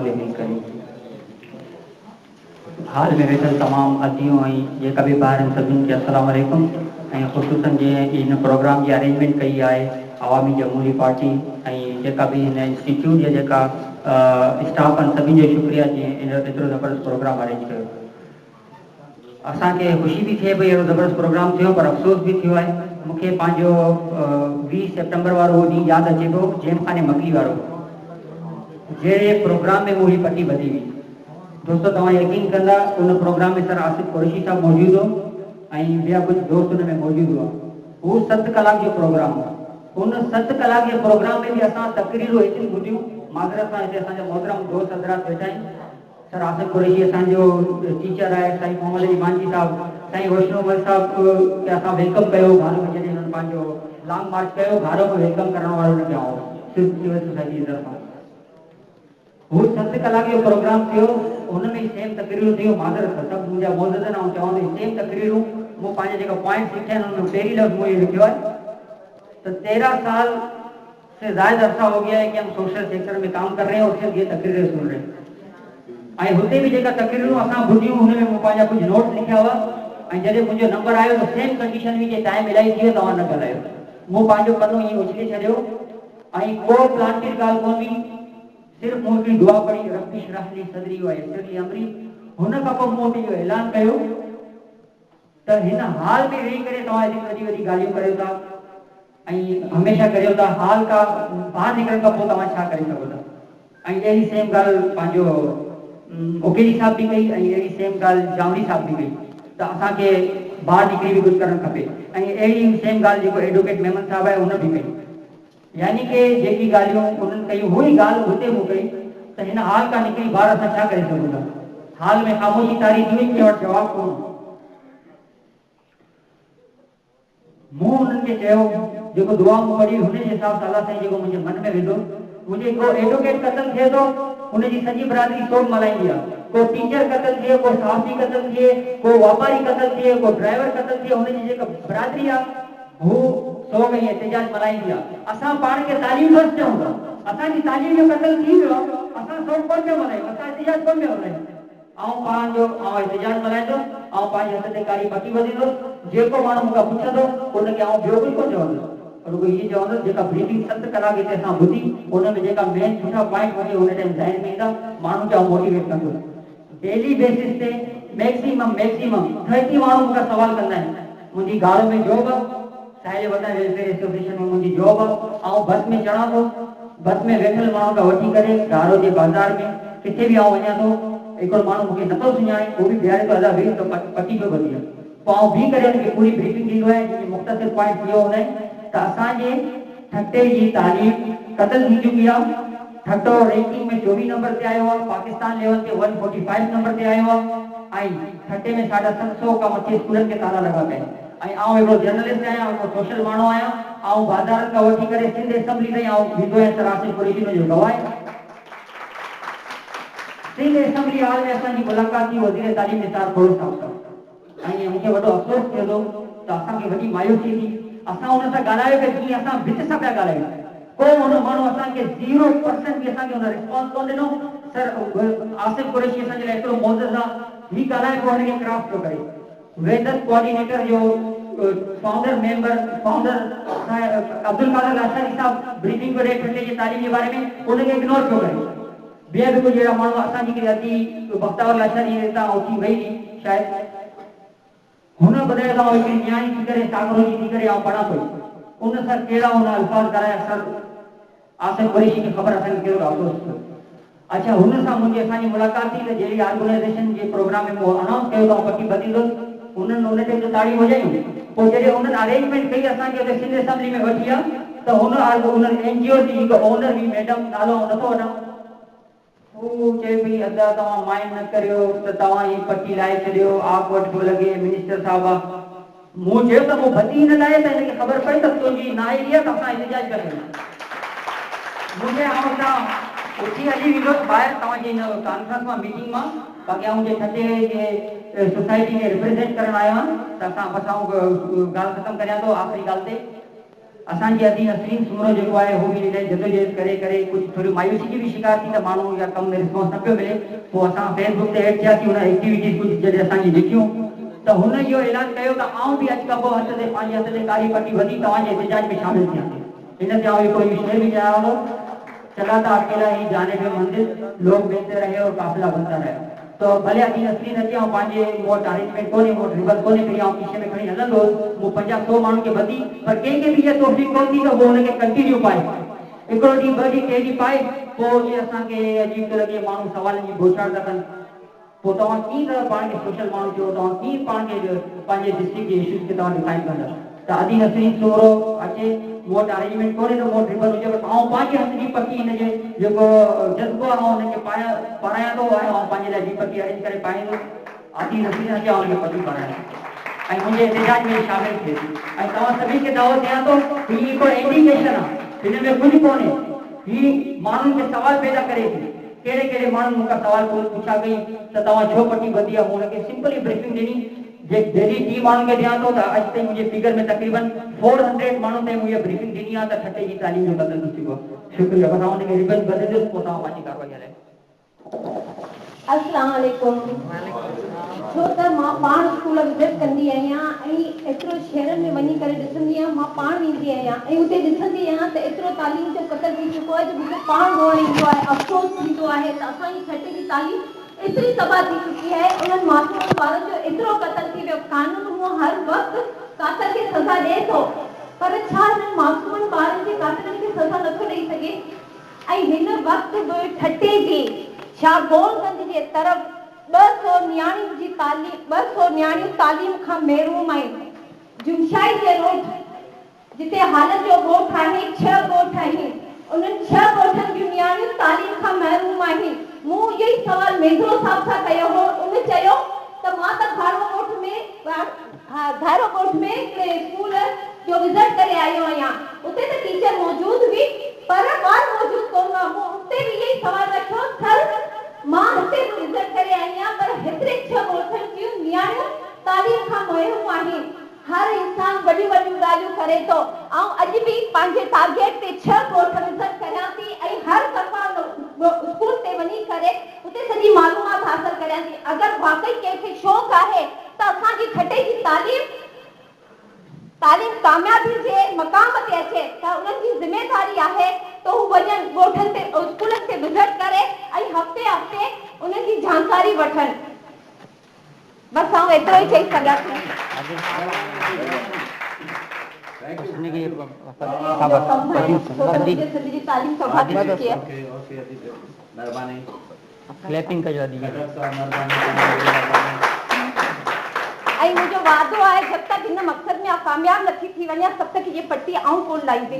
बोले भी करें। हाल में वेठल तमाम अतियों जेका भी ॿार आहिनि सभिनी खे अस्सलाम वालेकुम। ऐं ख़ुसूसन जे इन प्रोग्राम की अरेंजमेंट कई आहे अवामी जमहूरी पार्टी ऐं जेका भी इन इंस्टीट्यूट जा जेका स्टाफ आहिनि सभिनी जो शुक्रिया जी एतिरो ज़बरदस्त प्रोग्राम अरेंज कयो। असांखे ख़ुशी भी थिए पई अहिड़ो ज़बरदस्त प्रोग्राम थियो, पर अफ़सोस भी थियो आहे। मूंखे पंहिंजो 20 सितंबर वारो उहो ॾींहुं यादि अचे पियो जेमखाने मकली वारो, जहिड़े प्रोग्राम में मुंहिंजी पटी ॿधी हुई। दोस्तों तव्हां यकीन कंदा उन प्रोग्राम में सर आसिफ कुरैशी साहब मौजूद हो ऐं ॿिया कुछ दोस्त उन में मौजूद हुआ। वो 7 कलाक जो प्रोग्राम हो। उन 7 कलाक के प्रोग्राम में भी असां तकरीरूं एतिरी ॿुधियूं। माज़रत सां हिते असांजा मोहतरम दोस्त हज़रात वेठा आहिनि। सर आसिफ कुरैशी असांजो टीचर आहे, साईं मोहम्मद ईमानजी साहब, साईं वैष्णव साहब के असां वेलकम कयो घारो में, जॾहिं हुननि पंहिंजो लॉन्ग मार्च कयो घारो में वेलकम करण वारो न कयो सिविल सोसाइटी जी तरफ़ां। वो 7 कलाक जो प्रोग्राम थियो, उनमें सेम तकरीरूं थियो। माज़रत सब मुंहिंजा मौजूदनि ऐं चवंदे सेम तकरीरूं मूं पंहिंजे जेका पॉइंट लिखिया आहिनि उनमें पहिरीं लफ़्ज़ मूं इहो लिखियो आहे तो 13 साल से ज़्यादा अरसा हो गया है कि हम सोशल सेक्टर में काम कर रहे हैं और सिर्फ ये तकरीरें सुन रहे हैं। ऐं हुते भी जेका तकरीरूं असां ॿुधियूं हुनमें मूं पंहिंजा कुछ नोट्स लिखिया हुआ ऐं जॾहिं मुंहिंजो नंबर आयो तो सेम कंडीशन हुई कि टाइम इलाही थी वियो तव्हां न ॻाल्हायो। मूं पंहिंजो पनो ईअं उछले छॾियो ऐं को प्लांटेड ॻाल्हि कोन हुई, सिर्फ़ मूं हिकिड़ी दुआ पढ़ी रब्बी इश्रह ली सदरी व यस्सिर ली अमरी। हुन खां पोइ मूं इहो ऐलान कयो त हिन हाल में वेही करे तव्हां एतिरी वॾी वॾी ॻाल्हियूं करियो था ऐं हमेशह करियो था, हाल खां ॿाहिरि निकिरण खां पोइ तव्हां छा करे सघो था। ऐं अहिड़ी सेम ॻाल्हि पंहिंजो उकेरी साहब भी कई ऐं अहिड़ी सेम ॻाल्हि जामड़ी साहब भी कई त असांखे ॿाहिरि निकिरी भी कुझु करणु खपे। ऐं अहिड़ी सेम ॻाल्हि जेको एडवोकेट मेमन साहब आहे उन भी कई। यानी कि जेकी ॻाल्हियूं उन्हनि कयूं हुई ॻाल्हि हुते मूं कई त हिन हाल खां निकिरी ॿाहिरि असां छा करे सघूं था। हाल में ख़ामोशी तारी थी वई, कंहिं वटि जवाबु कोन। मूं उन्हनि खे चयो जेको दुआ मूं पढ़ी हुन जे हिसाब सां अलाह साईं जेको मुंहिंजे मन में विधो, मुंहिंजे को एडवोकेट क़तल थिए थो हुनजी सॼी बिरादरी सोग मल्हाईंदी आहे। को टीचर क़तल थिए, को सहाफ़ी क़तल थिए, को वापारी क़तल थिए, को ड्राइवर क़तल थिए, हुनजी जेका बिरादरी आहे हू सोग ऐं एहतिजाज मल्हाईंदी आहे। असां पाण खे तालीम बसि चऊं था, असांजी तालीम जो क़तल थी वियो आहे, असां सोग कोन पिया मल्हायूं, असां एहतिजाज कोन पिया मल्हायूं। पंहिंजो एहतिजाज मल्हाईंदो पंहिंजे हथ ते कारी पटी ॿधींदुसि। जेको माण्हू मूंखां पुछंदो उनखे ॿियो कुझु कोन चवंदुसि, रुगो इहे चवंदुसि जेका ब्रीफिंग 7 कलाक हिते असां ॿुधी उनमें जेका मेन सुठा पॉइंट हुजे हुन टाइम ज़हन में ईंदा माण्हू खे मोटिवेट कंदुसि। डेली बेसिस ते मैक्सिमम 30 माण्हू मूंखां सवाल कंदा आहिनि। मुंहिंजी गाड़ो में जॉब आहे, साहिल वतन वेलफेयर एसोसिएशन में मुंहिंजी जॉब आहे, बस में चढ़ा थो, बस में वेठल माण्हू खां वठी करे गारो जे बाज़ार में किथे भी वञा थो, हिकिड़ो माण्हू मूंखे नथो सुञाणे उहो भी बीहारे थो, अदा वेही तो पटी पियो ॿधी आहे। पोइ आउं बीह करे हुनखे पूरी ब्रीफिंग ॾींदो आहियां जंहिंमें मुख़्तसिर पॉइंट इहो हूंदा आहिनि त असांजे ठटे जी तालीम क़तल थी चुकी आहे। ठटो रैंकिंग में 24 नंबर ते आयो आहे, पाकिस्तान लेवल ते 145 नंबर ते आयो आहे ऐं ठटे में 750 खां मथे स्कूलनि खे ताला लॻा पिया आहिनि। ऐं आउं हिकिड़ो जर्नलिस्ट आहियां, हिकिड़ो सोशल माण्हू आहियां, आउं बाज़ारनि खां वठी करे सिंध असेंबली ताईं आउं वेंदो आहियां। सर आसिफ कुरैशी जो गवाह आहे। सिंध असेंबली हाल में असांजी मुलाक़ात थी वज़ीर तालीम निसार खोड़ साहब सां ऐं मूंखे वॾो अफ़सोस थियो त असांखे वॾी मायूसी थी। असां हुन सां ॻाल्हायो कि जीअं असां भित सां पिया ॻाल्हायूं, को हुन माण्हू असांखे 0% भी असांखे हुन रिस्पॉन्स कोन ॾिनो। सर आसिफ कुरैशी असांजे लाइ एतिरो मौजूदु आहे, ही ॻाल्हाए पोइ हुनखे क्राफ्ट पियो करे। वेदर कोऑर्डिनेटर जो founder member founder Abdul Qadir Lashani साहब ब्रीफिंग करे ठटे जी तालीम के बारे में उनके इग्नोर पियो करे। ॿिया भी कुछ अहिड़ा माण्हू असांजी क्रियाती बख्तावर लाशानी हितां उथी वई शायदि हुन ॿुधायो त हिकिड़ी न्याणी थी करे सागरोजी थी करे पढ़ां थो, उन सर कहिड़ा हुन अल्फाज़ कराया। सर आसिफ कुरैशी खे ख़बर असांखे कहिड़ो अफ़सोस थियो। अच्छा हुन सां मुंहिंजी असांजी मुलाक़ात थी त जहिड़ी ऑर्गेनाइज़ेशन जे प्रोग्राम में मूं अनाउंस कयो त पटी ॿधींदुसि, उन्हनि उन टाइम ते ताड़ियूं वॼायूं। पोइ जॾहिं उन्हनि अरेंजमेंट कई असांखे हुते सिंध असेंबली में वठी आहे त हुन NGO जी हिकु ओनर हुई मैडम, नालो नथो वठां, हू चए पई अदा तव्हां माइंड न करियो त तव्हां ही पटी लाहे छॾियो, ऑकवर्ड पियो लॻे, मिनिस्टर साहब आहे। मूं चयो त मूं बदी न लाहे त हिनखे ख़बर पई त तुंहिंजी नाइली आहे त असां एहतिजाज कयूं। मुंहिंजे आउं उथी हली वेंदुसि ॿाहिरि तव्हांजी हिन कॉन्फ्रेंस मां मीटिंग मां, बाक़ी आउं जे ठटे जे सोसाइटी खे रिप्रेज़ेंट करणु आयो आहियां त असां बसि ॻाल्हि ख़तमु करियां थो आख़िरी ॻाल्हि ते। असांजी अधी नसरीन सूरो जेको आहे उहो बि इलाही जदोजहद करे करे कुझु थोरी मायूसी जी बि शिकार थी त माण्हू या कम में रिस्पॉन्स न पियो मिले, पोइ असां फेसबुक ते एड थियासीं हुन एक्टिविटीज़ कुझु जॾहिं असांजी ॾिठियूं त हुन इहो ऐलान कयो त आउं बि अॼु खां पोइ हथ ते पंहिंजे हथ ते कारी पटी वधी तव्हांजे एहतजाज में शामिल थियासीं। हिन ते आउं हिकिड़ो शेर बि चयां थो, चला था अकेला ही जाने पे मंदिर, लोग मिलते रहे और काफिला बनता रहे। तो भले अभी नसरी न थिया पंहिंजे वोट अरेंजमेंट कोन्हे, वोट रिबन कोन्हे करी आउं पीछे में खणी हलंदो मूं 50-100 माण्हुनि खे वधी, पर कंहिंखे बि इहा तौफ़ीक़ कोन थी त उहो हुनखे कंटिन्यू पाए, हिकिड़ो ॾींहुं 2 ॾींहं 3 ॾींहं पाए पोइ जीअं असांखे अजीब थो लॻे, माण्हू सवालनि जी बोछार था कनि, पोइ तव्हां कीअं त पाण खे सोशल माण्हू थियो, तव्हां कीअं पाण खे पंहिंजे डिस्ट्रिक्ट जे इश्यूज़ खे तव्हां डिफाइन कंदा। त अदी नसरी सूरो अचे, वोट अरेंजमेंट कोन्हे त वोट रिबन हुजे, पर आउं पंहिंजे हथ जी पटी हिनजे जेको जज़्बो आहे मां हुनखे पारायां थो ऐं आउं पंहिंजे लाइ जी पटी अरेंज करे पाईंदो। अदी नसरी न थिया हुनखे पटी पारायां ऐं मुंहिंजे एहतजाज में शामिल थिए ऐं तव्हां सभिनी खे दावत ॾियां थो कि ही हिकिड़ो इंडिकेशन आहे, हिन में कुझु कोन्हे, ही माण्हुनि खे सवाल पैदा करे थी। कहिड़े कहिड़े माण्हुनि मूंखां सवाल पुछा कई त तव्हां छो पटी वधी आहे, मूं हुनखे सिंपली ब्रीफिंग ॾिनी, जे जॾहिं 3 माण्हुनि खे ॾियां थो त अॼु ताईं मुंहिंजे फिगर में तक़रीबन 400 माण्हुनि ताईं मुंहिंजी ब्रीफिंग ॾिनी आहे त ठटे जी तालीम जो बदल थी चुको आहे। शुक्रिया, बस आउं हुनखे रिबन बदलंदुसि पोइ तव्हां पंहिंजी कार्रवाई हलाए। अस्सलाम वालेकुम। छो त मां पाण स्कूल विज़िट कंदी आहियां ऐं एतिरो शहरनि में वञी करे ॾिसंदी आहियां, मां पाण वेंदी आहियां ऐं उते ॾिसंदी आहियां त एतिरो तालीम जो क़दर थी चुको आहे जो मूंखे पाण रोअण ईंदो आहे, अफ़सोस थींदो आहे त असांजी छठे जी तालीम एतिरी तबाह थी चुकी आहे, उन्हनि मासूम ॿारनि जो एतिरो क़तल थी वियो। कानून हूअं हर वक़्तु कातल खे सज़ा ॾिए थो, पर छा हिननि मासूमनि ॿारनि जे कातलनि खे सज़ा नथो ॾेई सघे? ऐं हिन वक़्तु बि ठटे जे शाहगोलगंज जे तरफ़ 200 नियाणियुनि जी तालीम 200 नियाणियूं तालीम खां महरूम आहिनि। जुमशाई जे रोड जिते हालत जो ॻोठ आहे, 6 ॻोठ आहिनि, उन्हनि 6 ॻोठनि जूं नियाणियूं तालीम खां महरूम आहिनि। मूं इहो ई सवाल मेंद्रो साहब सां कयो हो, उन चयो त मां त घारो ॻोठ में हिकिड़े स्कूल जो विज़िट करे आयो आहियां, उते त टीचर मौजूद हुई पर ॿार मौजूद कोन हुआ। मूं उते बि इहो ई सवाल रखियो, सर मां हिते बि विज़िट करे आई आहियां पर हेतिरे 6 ॻोठनि जूं नियाणियूं तालीम खां महरूम आहिनि। हर इंसान वॾियूं वॾियूं ॻाल्हियूं करे थो, ऐं अॼु बि पंहिंजे टारगेट ते 6 ॻोठ विज़िट करियां थी ऐं हर दफ़ा स्कूल ते वञी करे उते सॼी मालूमात हासिल करियां थी। अगरि वाकई कंहिंखे शौक़ु आहे त असांजी छठे जी तालीम कामयाबी जे मक़ाम ते अचे त उन्हनि जी ज़िमेदारी आहे त हू वञनि ॻोठनि ते स्कूलनि ते विज़िट करे ऐं हफ़्ते हफ़्ते उन्हनि जी जानकारी वठनि। बसि आउं एतिरो ई चई सघां थी। तालीम क्लैपिंग कजो दी ऐं मुंहिंजो वादो आहे जब तक हिन मक़सद में कामयाब नथी थी वञा तब तक ये पट्टी आउं कोन लाईंदी।